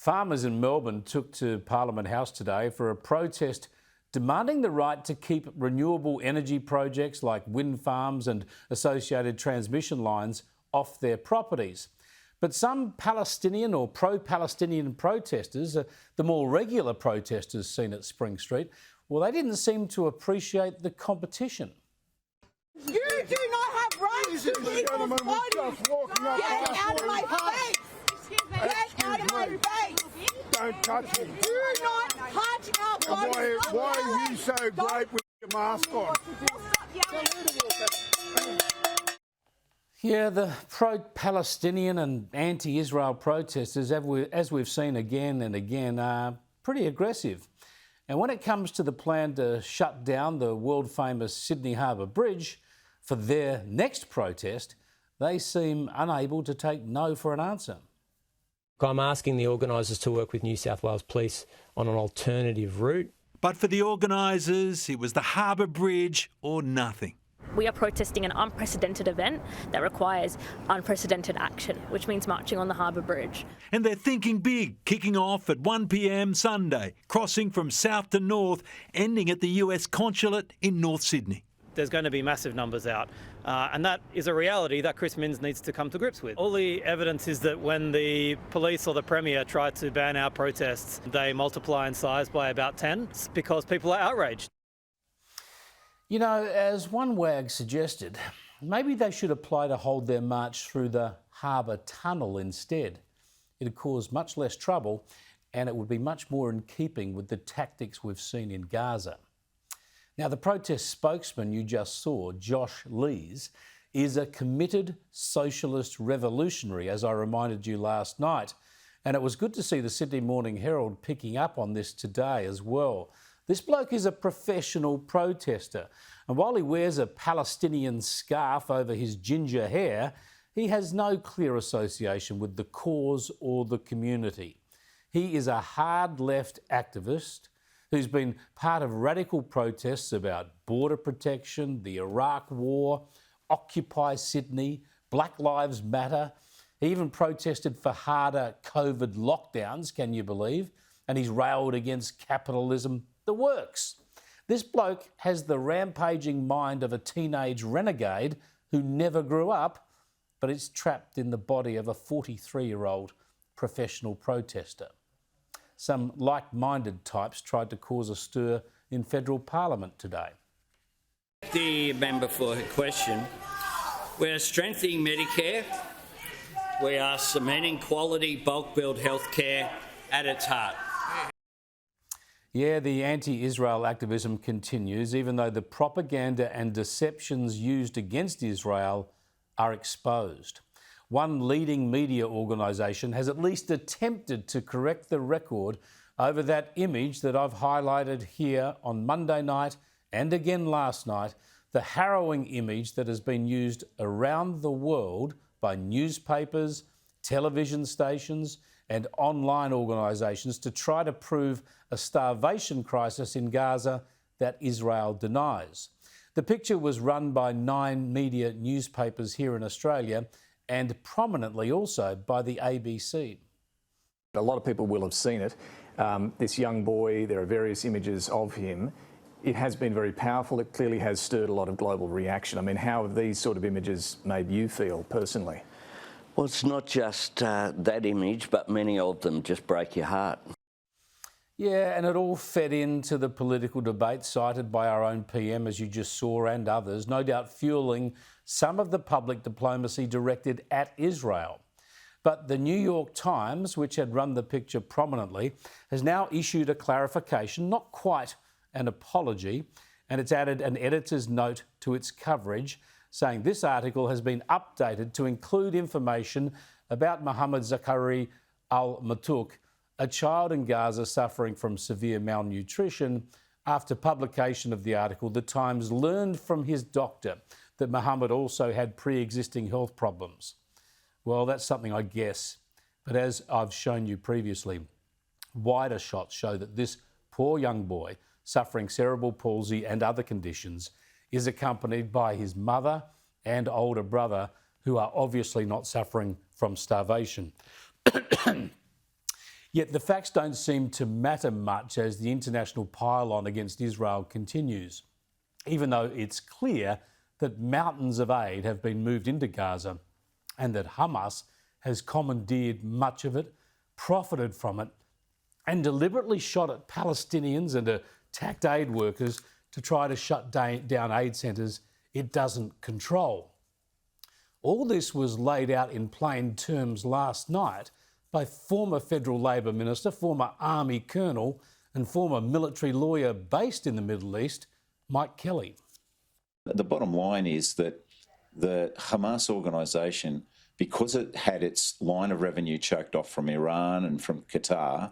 Farmers in Melbourne took to Parliament House today for a protest demanding the right to keep renewable energy projects like wind farms and associated transmission lines off their properties. But some Palestinian or pro-Palestinian protesters, the more regular protesters seen at Spring Street, well, they didn't seem to appreciate the competition. You do not have rights to people's bodies. Get out of my face. Get out of my face. Don't touch me. Do not touch our bodies. Why are you so great with your mask on? Yeah, the pro-Palestinian and anti-Israel protesters, as we've seen again and again, are pretty aggressive. And when it comes to the plan to shut down the world-famous Sydney Harbour Bridge for their next protest, they seem unable to take no for an answer. I'm asking the organisers to work with New South Wales Police on an alternative route. But for the organisers, it was the Harbour Bridge or nothing. We are protesting an unprecedented event that requires unprecedented action, which means marching on the Harbour Bridge. And they're thinking big, kicking off at 1 p.m. Sunday, crossing from south to north, ending at the US Consulate in North Sydney. There's going to be massive numbers out, and that is a reality that Chris Minns needs to come to grips with. All the evidence is that when the police or the Premier try to ban our protests, they multiply in size by about 10 because people are outraged. You know, as one wag suggested, maybe they should apply to hold their march through the Harbour Tunnel instead. It'd cause much less trouble and it would be much more in keeping with the tactics we've seen in Gaza. Now, the protest spokesman you just saw, Josh Lees, is a committed socialist revolutionary, as I reminded you last night. And it was good to see the Sydney Morning Herald picking up on this today as well. This bloke is a professional protester, and while he wears a Palestinian scarf over his ginger hair, he has no clear association with the cause or the community. He is a hard left activist who's been part of radical protests about border protection, the Iraq War, Occupy Sydney, Black Lives Matter. He even protested for harder COVID lockdowns, can you believe? And he's railed against capitalism, the works. This bloke has the rampaging mind of a teenage renegade who never grew up, but is trapped in the body of a 43-year-old professional protester. Some like-minded types tried to cause a stir in federal parliament today. The member for her question. We're strengthening Medicare. We are cementing quality bulk billed healthcare at its heart. Yeah, the anti-Israel activism continues, even though the propaganda and deceptions used against Israel are exposed. One leading media organisation has at least attempted to correct the record over that image that I've highlighted here on Monday night and again last night, the harrowing image that has been used around the world by newspapers, television stations and online organisations to try to prove a starvation crisis in Gaza that Israel denies. The picture was run by 9 media newspapers here in Australia and prominently also by the ABC. A lot of people will have seen it. This young boy, there are various images of him. It has been very powerful. It clearly has stirred a lot of global reaction. I mean, how have these sort of images made you feel personally? Well, it's not just that image, but many of them just break your heart. Yeah, and it all fed into the political debate cited by our own PM, as you just saw, and others, no doubt fueling some of the public diplomacy directed at Israel. But the New York Times, which had run the picture prominently, has now issued a clarification, not quite an apology, and it's added an editor's note to its coverage, saying this article has been updated to include information about Mohammed Zakari al-Matuk, a child in Gaza suffering from severe malnutrition. After publication of the article, the Times learned from his doctor that Mohammed also had pre-existing health problems. Well, that's something I guess. But as I've shown you previously, wider shots show that this poor young boy suffering cerebral palsy and other conditions is accompanied by his mother and older brother, who are obviously not suffering from starvation. Yet the facts don't seem to matter much as the international pile-on against Israel continues, even though it's clear that mountains of aid have been moved into Gaza and that Hamas has commandeered much of it, profited from it, and deliberately shot at Palestinians and attacked aid workers to try to shut down aid centres it doesn't control. All this was laid out in plain terms last night by former Federal Labor Minister, former Army Colonel and former military lawyer based in the Middle East, Mike Kelly. The bottom line is that the Hamas organisation, because it had its line of revenue choked off from Iran and from Qatar,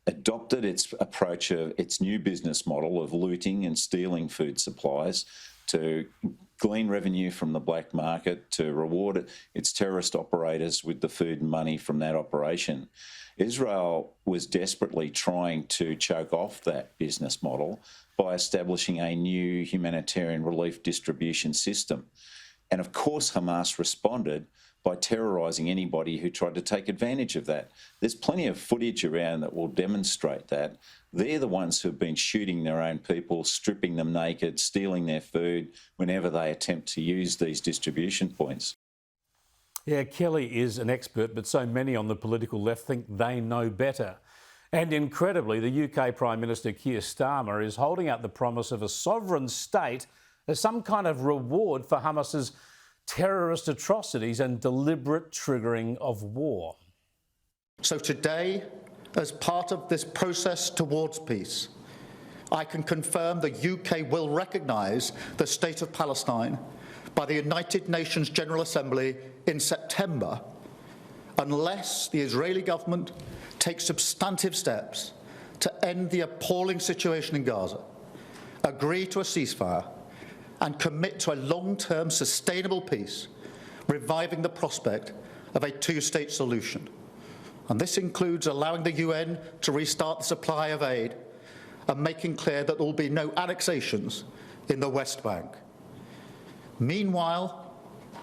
adopted its approach of its new business model of looting and stealing food supplies to glean revenue from the black market, to reward its terrorist operators with the food and money from that operation. Israel was desperately trying to choke off that business model by establishing a new humanitarian relief distribution system. And of course, Hamas responded by terrorising anybody who tried to take advantage of that. There's plenty of footage around that will demonstrate that. They're the ones who have been shooting their own people, stripping them naked, stealing their food whenever they attempt to use these distribution points. Yeah, Kelly is an expert, but so many on the political left think they know better. And incredibly, the UK Prime Minister Keir Starmer is holding out the promise of a sovereign state as some kind of reward for Hamas's terrorist atrocities and deliberate triggering of war. So today, as part of this process towards peace, I can confirm the UK will recognise the State of Palestine by the United Nations General Assembly in September, unless the Israeli government takes substantive steps to end the appalling situation in Gaza, agree to a ceasefire, and commit to a long-term sustainable peace, reviving the prospect of a two-state solution. And this includes allowing the UN to restart the supply of aid and making clear that there will be no annexations in the West Bank. Meanwhile,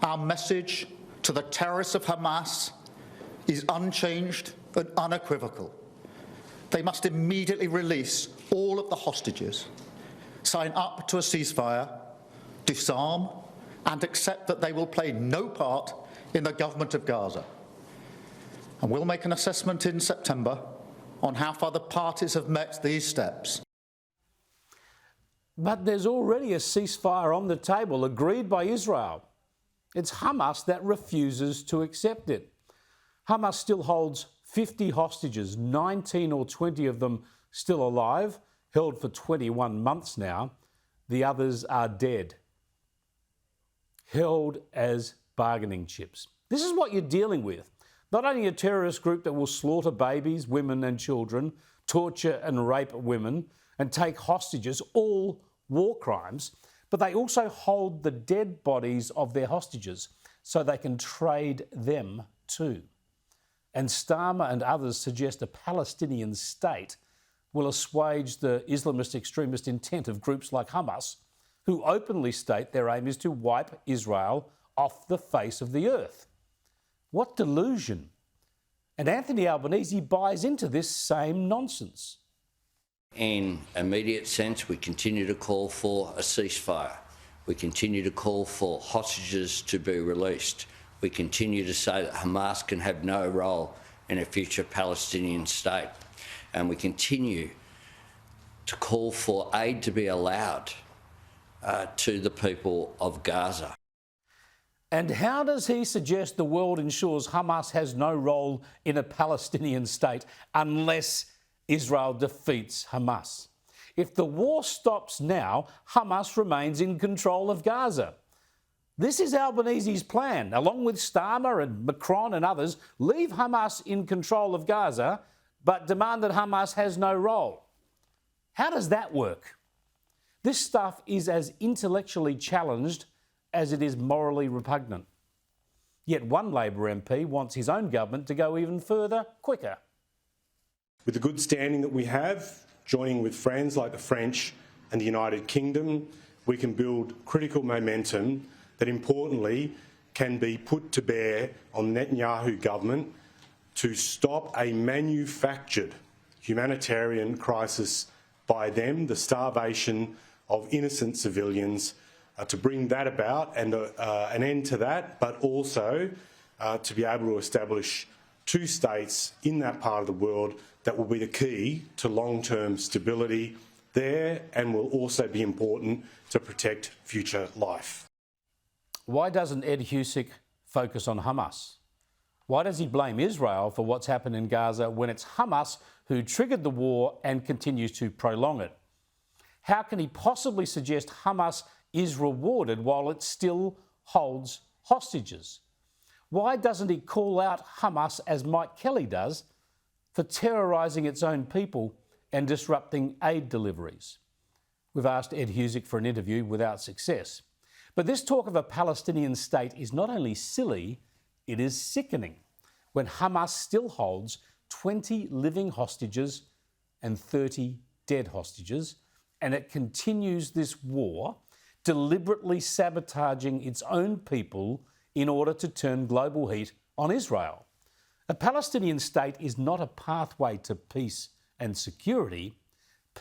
our message to the terrorists of Hamas is unchanged and unequivocal. They must immediately release all of the hostages, sign up to a ceasefire, disarm, and accept that they will play no part in the government of Gaza. And we'll make an assessment in September on how far the parties have met these steps. But there's already a ceasefire on the table agreed by Israel. It's Hamas that refuses to accept it. Hamas still holds 50 hostages, 19 or 20 of them still alive, held for 21 months now. The others are dead, held as bargaining chips. This is what you're dealing with. Not only a terrorist group that will slaughter babies, women and children, torture and rape women, and take hostages, all war crimes, but they also hold the dead bodies of their hostages so they can trade them too. And Starmer and others suggest a Palestinian state will assuage the Islamist extremist intent of groups like Hamas, who openly state their aim is to wipe Israel off the face of the earth. What delusion! And Anthony Albanese buys into this same nonsense. In immediate sense, we continue to call for a ceasefire. We continue to call for hostages to be released. We continue to say that Hamas can have no role in a future Palestinian state. And we continue to call for aid to be allowed to the people of Gaza. And how does he suggest the world ensures Hamas has no role in a Palestinian state unless Israel defeats Hamas? If the war stops now, Hamas remains in control of Gaza. This is Albanese's plan, along with Starmer and Macron and others, leave Hamas in control of Gaza, but demand that Hamas has no role. How does that work? This stuff is as intellectually challenged as it is morally repugnant. Yet one Labor MP wants his own government to go even further, quicker. With the good standing that we have, joining with friends like the French and the United Kingdom, we can build critical momentum that importantly can be put to bear on the Netanyahu government to stop a manufactured humanitarian crisis by them, the starvation of innocent civilians, to bring that about and an end to that, but also to be able to establish two states in that part of the world that will be the key to long-term stability there and will also be important to protect future life. Why doesn't Ed Husic focus on Hamas? Why does he blame Israel for what's happened in Gaza when it's Hamas who triggered the war and continues to prolong it? How can he possibly suggest Hamas is rewarded while it still holds hostages? Why doesn't he call out Hamas, as Mike Kelly does, for terrorising its own people and disrupting aid deliveries? We've asked Ed Husic for an interview without success. But this talk of a Palestinian state is not only silly, it is sickening when Hamas still holds 20 living hostages and 30 dead hostages, and it continues this war, deliberately sabotaging its own people in order to turn global heat on Israel. A Palestinian state is not a pathway to peace and security.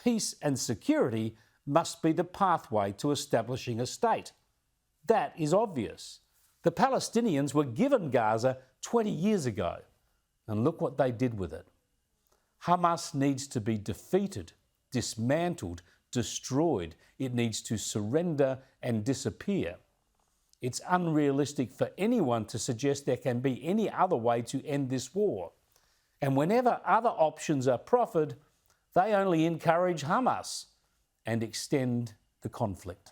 Peace and security must be the pathway to establishing a state. That is obvious. The Palestinians were given Gaza 20 years ago, and look what they did with it. Hamas needs to be defeated, dismantled, destroyed. It needs to surrender and disappear. It's unrealistic for anyone to suggest there can be any other way to end this war. And whenever other options are proffered, they only encourage Hamas and extend the conflict.